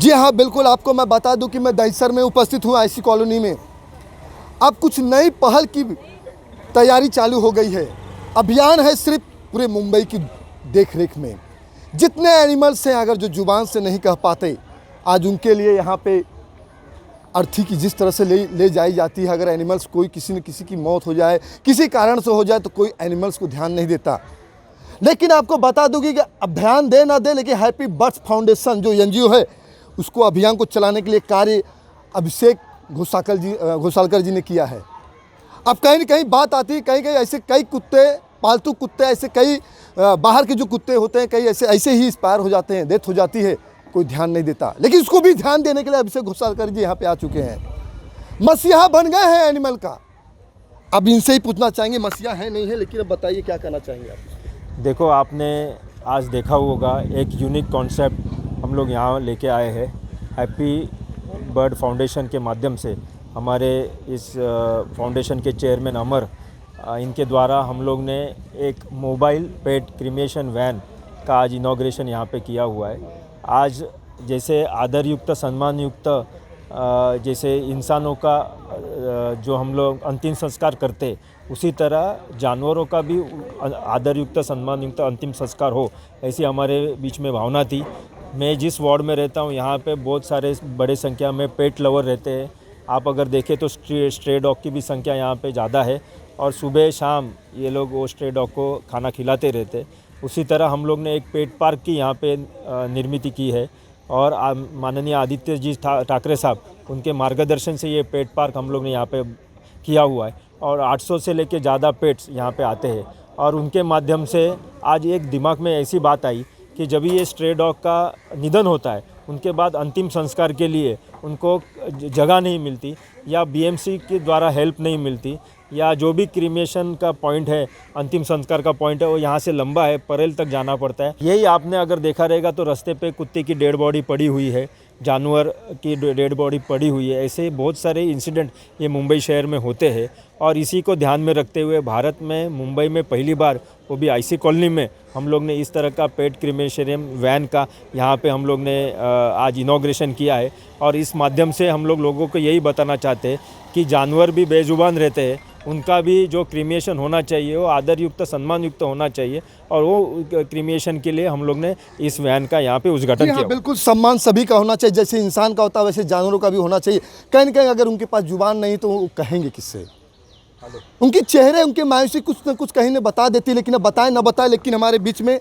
जी हाँ, बिल्कुल। आपको मैं बता दूं कि मैं दहिसर में उपस्थित हूँ आईसी कॉलोनी में। अब कुछ नई पहल की तैयारी चालू हो गई है। अभियान है सिर्फ पूरे मुंबई की देखरेख में। जितने एनिमल्स हैं, अगर जो जुबान से नहीं कह पाते, आज उनके लिए यहाँ पे अर्थी की जिस तरह से ले जाई जाती है। अगर एनिमल्स कोई किसी न किसी की मौत हो जाए, किसी कारण से हो जाए, तो कोई एनिमल्स को ध्यान नहीं देता। लेकिन आपको बता दूंगी कि अब ध्यान दे ना दे, लेकिन हैप्पी बर्ड्स फाउंडेशन जो एनजीओ है, उसको अभियान को चलाने के लिए कार्य अभिषेक घोसालकर जी ने किया है। अब कहीं न कहीं बात आती है, कहीं कहीं ऐसे कई कुत्ते, पालतू कुत्ते, ऐसे कई बाहर के जो कुत्ते होते हैं, कई ऐसे ही एक्सपायर हो जाते हैं, डेथ हो जाती है, कोई ध्यान नहीं देता। लेकिन उसको भी ध्यान देने के लिए अभिषेक घोसालकर जी यहाँ पे आ चुके हैं। मसीहा बन गए हैं एनिमल का। अब इनसे ही पूछना चाहेंगे, मसीहा है नहीं है, लेकिन अब बताइए क्या कहना चाहेंगे आप। देखो, आपने आज देखा होगा एक यूनिक कॉन्सेप्ट हम लोग यहाँ लेके आए हैं। हैप्पी बर्ड फाउंडेशन के माध्यम से हमारे इस फाउंडेशन के चेयरमैन अमर, इनके द्वारा हम लोग ने एक मोबाइल पेट क्रीमेशन वैन का आज इनॉग्रेशन यहाँ पे किया हुआ है। आज जैसे आदरयुक्त, सम्मानयुक्त, जैसे इंसानों का जो हम लोग अंतिम संस्कार करते, उसी तरह जानवरों का भी आदरयुक्त, सम्मानयुक्त अंतिम संस्कार हो, ऐसी हमारे बीच में भावना थी। मैं जिस वार्ड में रहता हूँ, यहाँ पे बहुत सारे बड़े संख्या में पेट लवर रहते हैं। आप अगर देखें तो स्ट्रे डॉग की भी संख्या यहाँ पे ज़्यादा है, और सुबह शाम ये लोग वो स्ट्रे डॉग को खाना खिलाते रहते। उसी तरह हम लोग ने एक पेट पार्क की यहाँ पे निर्मित की है, और माननीय आदित्य जी ठाकरे साहब, उनके मार्गदर्शन से ये पेट पार्क हम लोग ने यहाँ पे किया हुआ है। और 800 से लेके ज़्यादा पेट्स यहाँ पे आते हैं। और उनके माध्यम से आज एक दिमाग में ऐसी बात आई कि जब ये स्ट्रे डॉग का निधन होता है, उनके बाद अंतिम संस्कार के लिए उनको जगह नहीं मिलती, या बीएमसी के द्वारा हेल्प नहीं मिलती, या जो भी क्रीमेशन का पॉइंट है, अंतिम संस्कार का पॉइंट है, वो यहाँ से लंबा है, परेल तक जाना पड़ता है। यही आपने अगर देखा रहेगा तो रास्ते पे कुत्ते की डेड बॉडी पड़ी हुई है, जानवर की डेड बॉडी पड़ी हुई है। ऐसे बहुत सारे इंसिडेंट ये मुंबई शहर में होते हैं। और इसी को ध्यान में रखते हुए भारत में, मुंबई में पहली बार, वो भी आईसी कॉलोनी में, हम लोग ने इस तरह का पेट क्रीमेशन वैन का यहाँ पे हम लोग ने आज इनॉग्रेशन किया है। और इस माध्यम से हम लोगों को यही बताना चाहते हैं कि जानवर भी बेजुबान रहते हैं, उनका भी जो क्रीमेशन होना चाहिए वो आदरयुक्त, सम्मानयुक्त होना चाहिए। और वो क्रीमेशन के लिए हम लोग ने इस वैन का यहाँ पे उद्घाटन किया। बिल्कुल, सम्मान सभी का होना चाहिए। जैसे इंसान का होता है, वैसे जानवरों का भी होना चाहिए। कहीं न कहीं अगर उनके पास जुबान नहीं तो वो कहेंगे किससे? उनके चेहरे, उनके मायूसी कुछ न कुछ कहीं ने बता देती, लेकिन अब बताए न बताए, लेकिन हमारे बीच में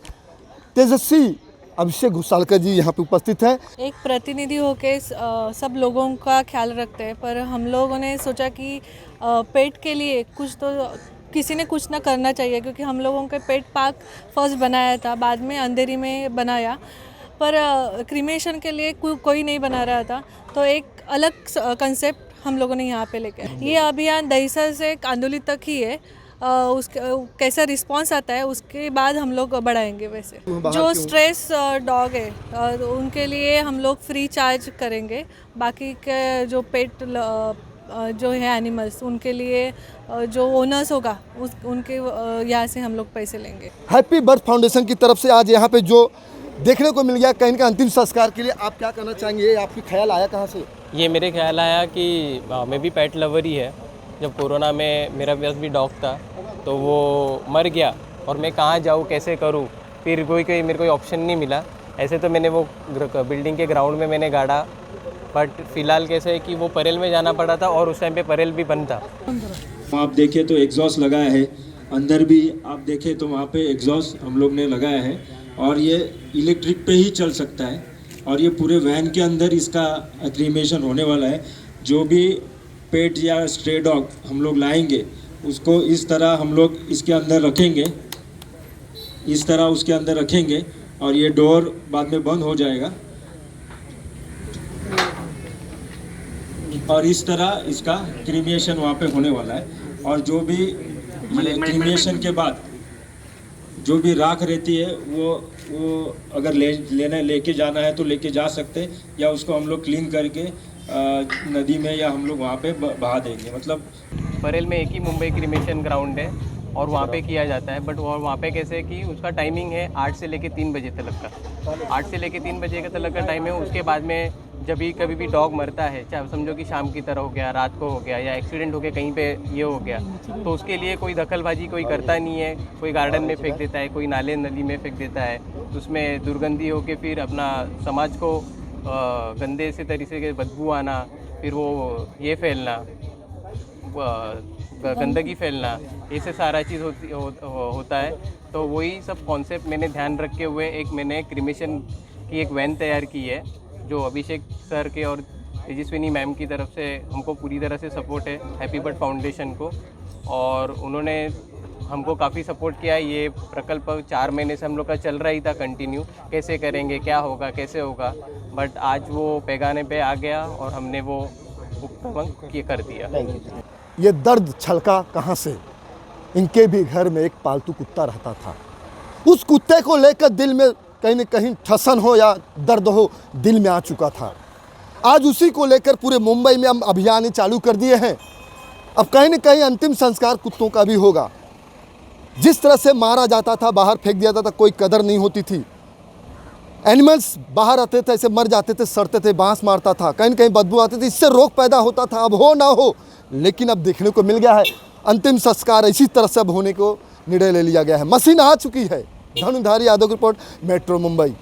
तेजस्वी अभिषेक घोसालकर जी यहाँ पे उपस्थित हैं। एक प्रतिनिधि होके सब लोगों का ख्याल रखते हैं, पर हम लोगों ने सोचा कि पेट के लिए कुछ तो किसी ने कुछ ना करना चाहिए, क्योंकि हम लोगों के पेट पार्क फर्स्ट बनाया था, बाद में अंधेरी में बनाया, पर क्रीमेशन के लिए कोई नहीं बना रहा था। तो एक अलग कंसेप्ट हम लोगों ने यहाँ पे लेके आए। ये अभियान दहिसर से कांदोली तक ही है। उसके कैसा रिस्पांस आता है उसके बाद हम लोग बढ़ाएंगे। वैसे जो स्ट्रेस डॉग है उनके लिए हम लोग फ्री चार्ज करेंगे। बाकी के जो पेट जो है एनिमल्स, उनके लिए जो ओनर्स होगा उनके यहाँ से हम लोग पैसे लेंगे। हैप्पी बर्ड फाउंडेशन की तरफ से आज यहाँ पे जो देखने को मिल गया, कहीं का अंतिम संस्कार के लिए आप क्या कहना चाहेंगे? ये आपकी ख्याल आया कहाँ से? ये मेरे ख्याल आया कि मैं भी पेट लवर ही है। जब कोरोना में मेरा पास भी डॉग था तो वो मर गया, और मैं कहाँ जाऊँ, कैसे करूँ, फिर मेरे कोई ऑप्शन नहीं मिला। ऐसे तो मैंने वो बिल्डिंग के ग्राउंड में मैंने गाड़ा, बट फिलहाल कैसे है कि वो परेल में जाना पड़ा था, और उस टाइम पे परेल भी बंद था। आप देखें तो एग्जॉस्ट लगाया है, अंदर भी आप देखें तो वहाँ पे एग्जॉस्ट हम लोग ने लगाया है, और ये इलेक्ट्रिक पे ही चल सकता है। और ये पूरे वैन के अंदर इसका क्रीमेशन होने वाला है। जो भी पेट या स्ट्रे डॉग हम लोग लाएंगे, उसको इस तरह हम लोग इसके अंदर रखेंगे, इस तरह उसके अंदर रखेंगे, और ये डोर बाद में बंद हो जाएगा, और इस तरह इसका क्रीमेशन वहाँ पे होने वाला है। और जो भी क्रीमेशन के बाद जो भी राख रहती है वो अगर लेके जाना है तो लेके जा सकते, या उसको हम लोग क्लीन करके नदी में या हम लोग वहाँ पे बहा देंगे। मतलब परेल में एक ही मुंबई क्रीमेशन ग्राउंड है और वहाँ पे किया जाता है, बट वहाँ पे कैसे है कि उसका टाइमिंग है 8 से लेके 3 बजे तक का। 8 से लेके 3 बजे का तक का टाइम है। उसके बाद में जब भी कभी भी डॉग मरता है, चाहे समझो कि शाम की तरह हो गया, रात को हो गया, या एक्सीडेंट हो गया कहीं पे ये हो गया, तो उसके लिए कोई दखलबाजी कोई करता नहीं है। कोई गार्डन में फेंक देता है, कोई नाले नली में फेंक देता है, उसमें दुर्गंधी हो के फिर अपना समाज को गंदे से तरीके के बदबू आना, फिर वो ये फैलना, गंदगी फैलना, ऐसे सारा चीज़ होता है। तो वही सब कॉन्सेप्ट मैंने ध्यान रखे हुए मैंने क्रिमेशन की एक वैन तैयार की है, जो अभिषेक सर के और तेजस्विनी मैम की तरफ से हमको पूरी तरह से सपोर्ट है, हैप्पी बर्ड फाउंडेशन को। और उन्होंने हमको काफ़ी सपोर्ट किया है। ये प्रकल्प 4 महीने से हम लोग का चल रहा ही था कंटिन्यू, कैसे करेंगे, क्या होगा, कैसे होगा, बट आज वो पैगाने पे आ गया और हमने वो उपक्रम ये कर दिया। ये दर्द छलका कहाँ से? इनके भी घर में एक पालतू कुत्ता रहता था। उस कुत्ते को लेकर दिल में कहीं न कहीं ठसन हो या दर्द हो, दिल में आ चुका था। आज उसी को लेकर पूरे मुंबई में हम अभियान चालू कर दिए हैं। अब कहीं न कहीं अंतिम संस्कार कुत्तों का भी होगा। जिस तरह से मारा जाता था, बाहर फेंक दिया जाता था, कोई कदर नहीं होती थी। एनिमल्स बाहर आते थे, ऐसे मर जाते थे, सड़ते थे, बांस मारता था, कहीं न कहीं बदबू आती थी, इससे रोग पैदा होता था। अब हो ना हो, लेकिन अब देखने को मिल गया है अंतिम संस्कार इसी तरह से अब होने को निर्णय ले लिया गया है। मशीन आ चुकी है। धनुधारी यादव की रिपोर्ट, मेट्रो मुंबई।